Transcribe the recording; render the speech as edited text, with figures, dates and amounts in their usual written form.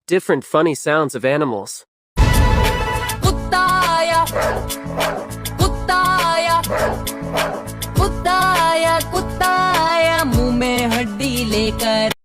different funny sounds of animals. कुत्ता आया कुत्ता आया कुत्ता आया कुत्ता आया मुंह में हड्डी लेकर